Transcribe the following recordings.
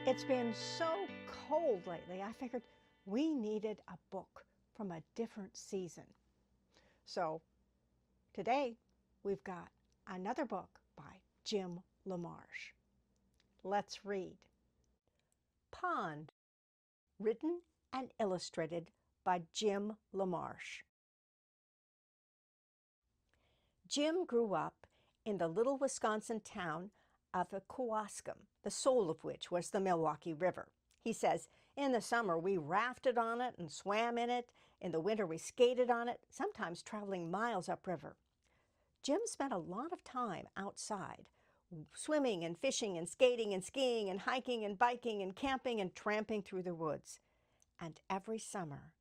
It's been so cold lately, I figured we needed a book from a different season. So today we've got another book by Jim LaMarche. Let's read. Pond, written and illustrated by Jim LaMarche. Jim grew up in the little Wisconsin town of Kewaskum, the soul of which was the Milwaukee River. He says, in the summer we rafted on it and swam in it. In the winter we skated on it, sometimes traveling miles upriver. Jim spent a lot of time outside, swimming and fishing and skating and skiing and hiking and biking and camping and tramping through the woods. And every summer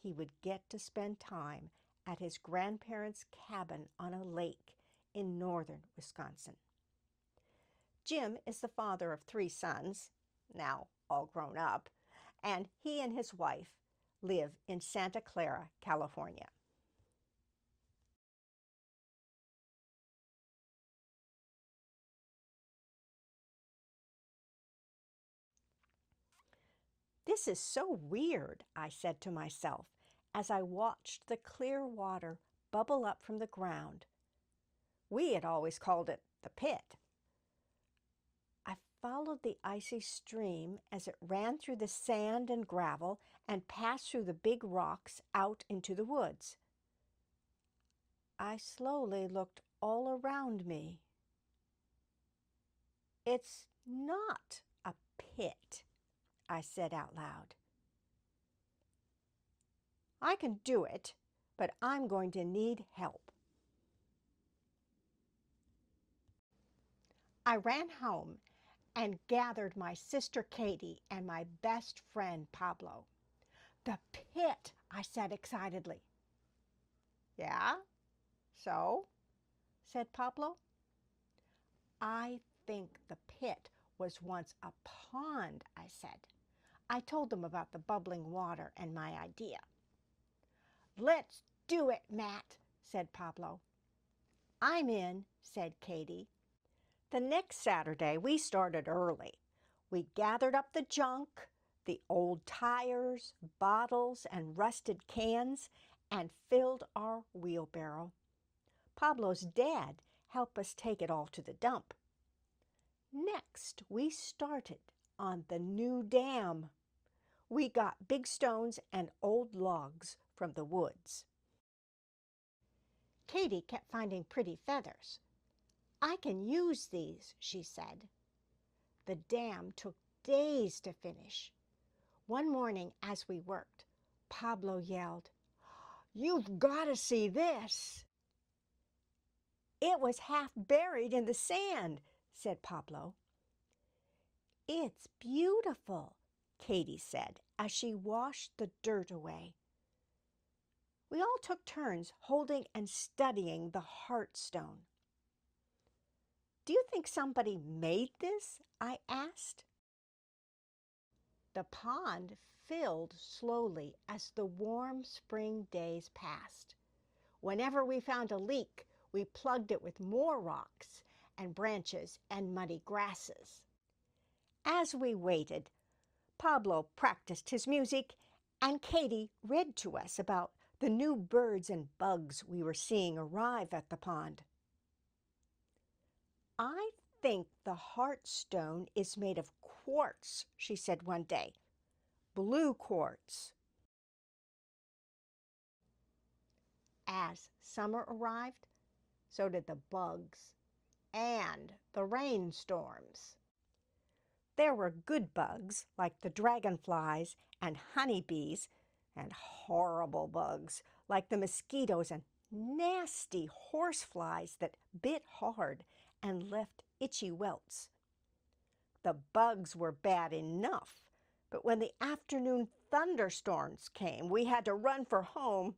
he would get to spend time at his grandparents' cabin on a lake in northern Wisconsin. Jim is the father of 3 sons, now all grown up, and he and his wife live in Santa Clara, California. This is so weird, I said to myself as I watched the clear water bubble up from the ground. We had always called it the pit. I followed the icy stream as it ran through the sand and gravel and passed through the big rocks out into the woods. I slowly looked all around me. It's not a pit, I said out loud. I can do it, but I'm going to need help. I ran home and gathered my sister Katie and my best friend Pablo. The pit, I said excitedly. Yeah? So? Said Pablo. I think the pit was once a pond, I said. I told them about the bubbling water and my idea. Let's do it, Matt, said Pablo. I'm in, said Katie. The next Saturday, we started early. We gathered up the junk, the old tires, bottles, and rusted cans, and filled our wheelbarrow. Pablo's dad helped us take it all to the dump. Next, we started on the new dam. We got big stones and old logs from the woods. Katie kept finding pretty feathers. I can use these, she said. The dam took days to finish. One morning as we worked, Pablo yelled, "You've got to see this!" It was half buried in the sand, said Pablo. It's beautiful, Katie said as she washed the dirt away. We all took turns holding and studying the heart stone. Do you think somebody made this? I asked. The pond filled slowly as the warm spring days passed. Whenever we found a leak, we plugged it with more rocks and branches and muddy grasses. As we waited, Pablo practiced his music and Katie read to us about the new birds and bugs we were seeing arrive at the pond. I think the heart stone is made of quartz, she said one day. Blue quartz. As summer arrived, so did the bugs and the rainstorms. There were good bugs like the dragonflies and honeybees, and horrible bugs like the mosquitoes and nasty horseflies that bit hard and left itchy welts. The bugs were bad enough, but when the afternoon thunderstorms came, we had to run for home.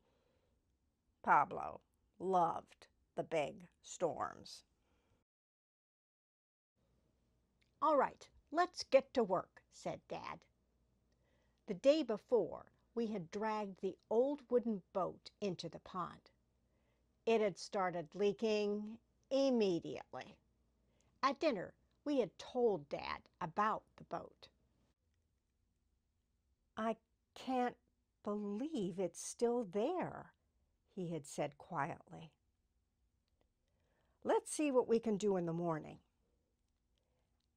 Pablo loved the big storms. All right, let's get to work, said Dad. The day before, we had dragged the old wooden boat into the pond. It had started leaking immediately. At dinner, we had told Dad about the boat. I can't believe it's still there, he had said quietly. Let's see what we can do in the morning.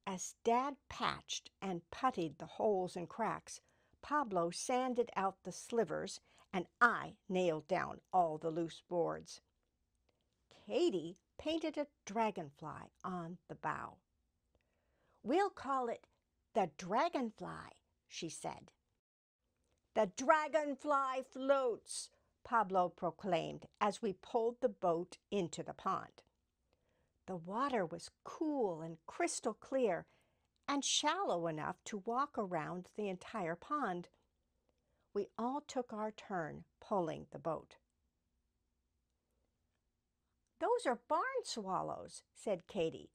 As Dad patched and puttied the holes and cracks, Pablo sanded out the slivers, and I nailed down all the loose boards. Katie painted a dragonfly on the bow. We'll call it the Dragonfly, she said. The dragonfly floats, Pablo proclaimed as we pulled the boat into the pond. The water was cool and crystal clear and shallow enough to walk around the entire pond. We all took our turn pulling the boat. Those are barn swallows, said Katie.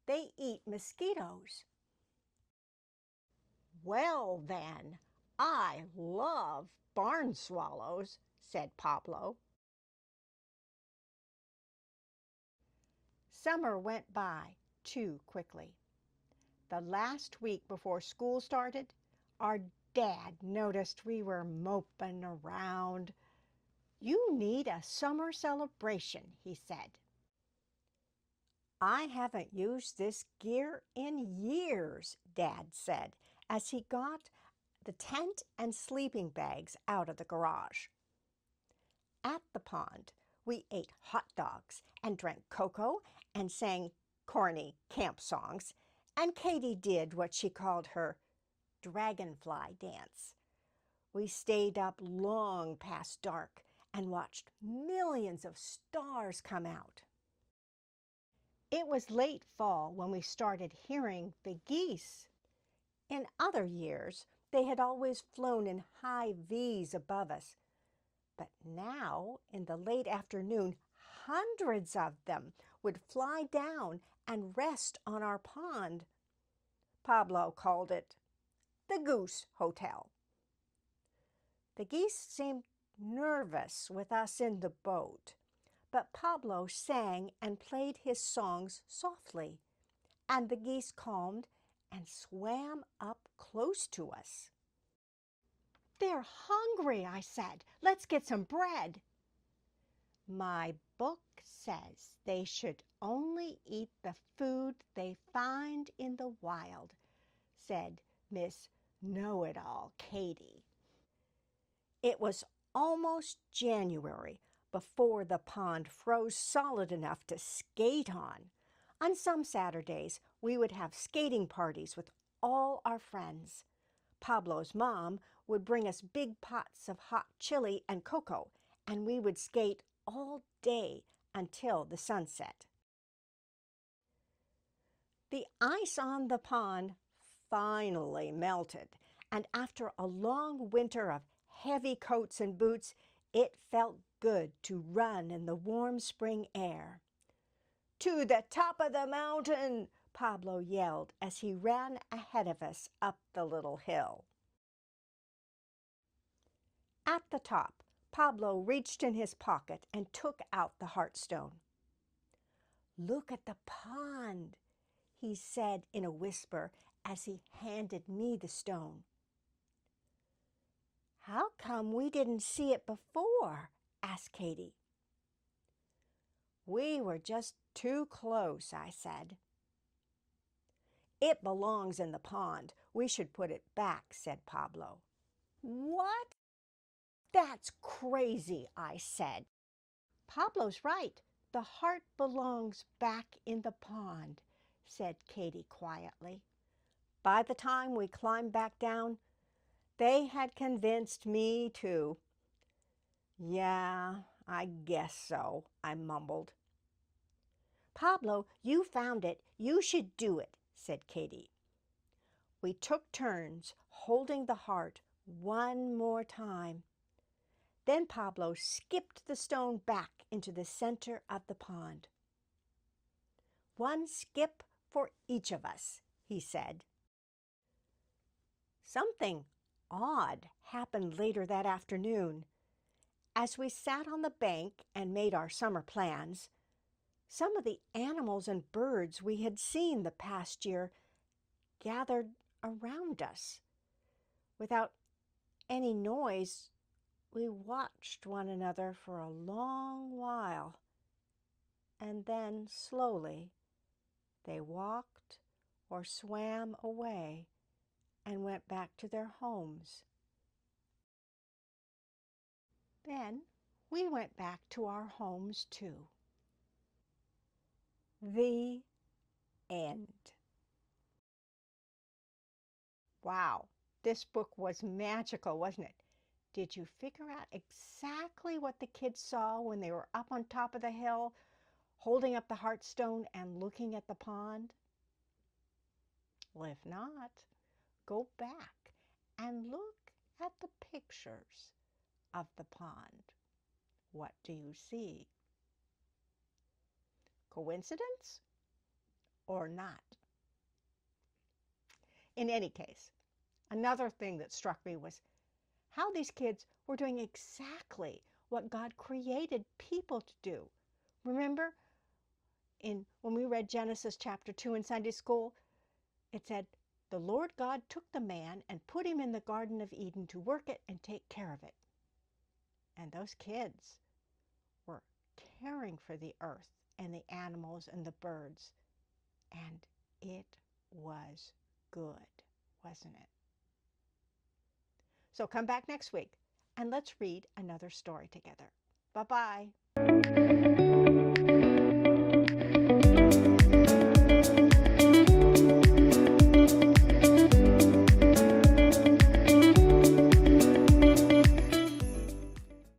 They eat mosquitoes. Well, then, I love barn swallows, said Pablo. Summer went by too quickly. The last week before school started, our dad noticed we were moping around. You need a summer celebration, he said. I haven't used this gear in years, Dad said, as he got the tent and sleeping bags out of the garage. At the pond, we ate hot dogs and drank cocoa and sang corny camp songs, and Katie did what she called her dragonfly dance. We stayed up long past dark and watched millions of stars come out. It was late fall when we started hearing the geese. In other years, they had always flown in high V's above us. But now, in the late afternoon, hundreds of them would fly down and rest on our pond. Pablo called it the Goose Hotel. The geese seemed nervous with us in the boat, but Pablo sang and played his songs softly, and the geese calmed and swam up close to us. They're hungry, I said. Let's get some bread. My book says they should only eat the food they find in the wild, said Miss Know-it-all Katie. It was almost January before the pond froze solid enough to skate on. On some Saturdays, we would have skating parties with all our friends. Pablo's mom would bring us big pots of hot chili and cocoa, and we would skate all day until the sunset. The ice on the pond finally melted, and after a long winter of heavy coats and boots, it felt good to run in the warm spring air. To the top of the mountain, Pablo yelled as he ran ahead of us up the little hill. At the top, Pablo reached in his pocket and took out the heartstone. Look at the pond, he said in a whisper as he handed me the stone. How come we didn't see it before? Asked Katie. We were just too close, I said. It belongs in the pond. We should put it back, said Pablo. What? That's crazy, I said. Pablo's right. The heart belongs back in the pond, said Katie quietly. By the time we climbed back down, they had convinced me too. Yeah, I guess so, I mumbled. Pablo, you found it. You should do it, said Katie. We took turns holding the heart one more time. Then Pablo skipped the stone back into the center of the pond. One skip for each of us, he said. Something odd happened later that afternoon. As we sat on the bank and made our summer plans, some of the animals and birds we had seen the past year gathered around us. Without any noise, we watched one another for a long while, and then slowly they walked or swam away and went back to their homes. Then we went back to our homes too. The end. Wow, this book was magical, wasn't it? Did you figure out exactly what the kids saw when they were up on top of the hill, holding up the heartstone and looking at the pond? Well, if not, go back and look at the pictures of the pond. What do you see? Coincidence or not? In any case, another thing that struck me was how these kids were doing exactly what God created people to do. Remember, when we read Genesis chapter 2 in Sunday school, it said, the Lord God took the man and put him in the Garden of Eden to work it and take care of it. And those kids were caring for the earth and the animals and the birds. And it was good, wasn't it? So come back next week and let's read another story together. Bye-bye.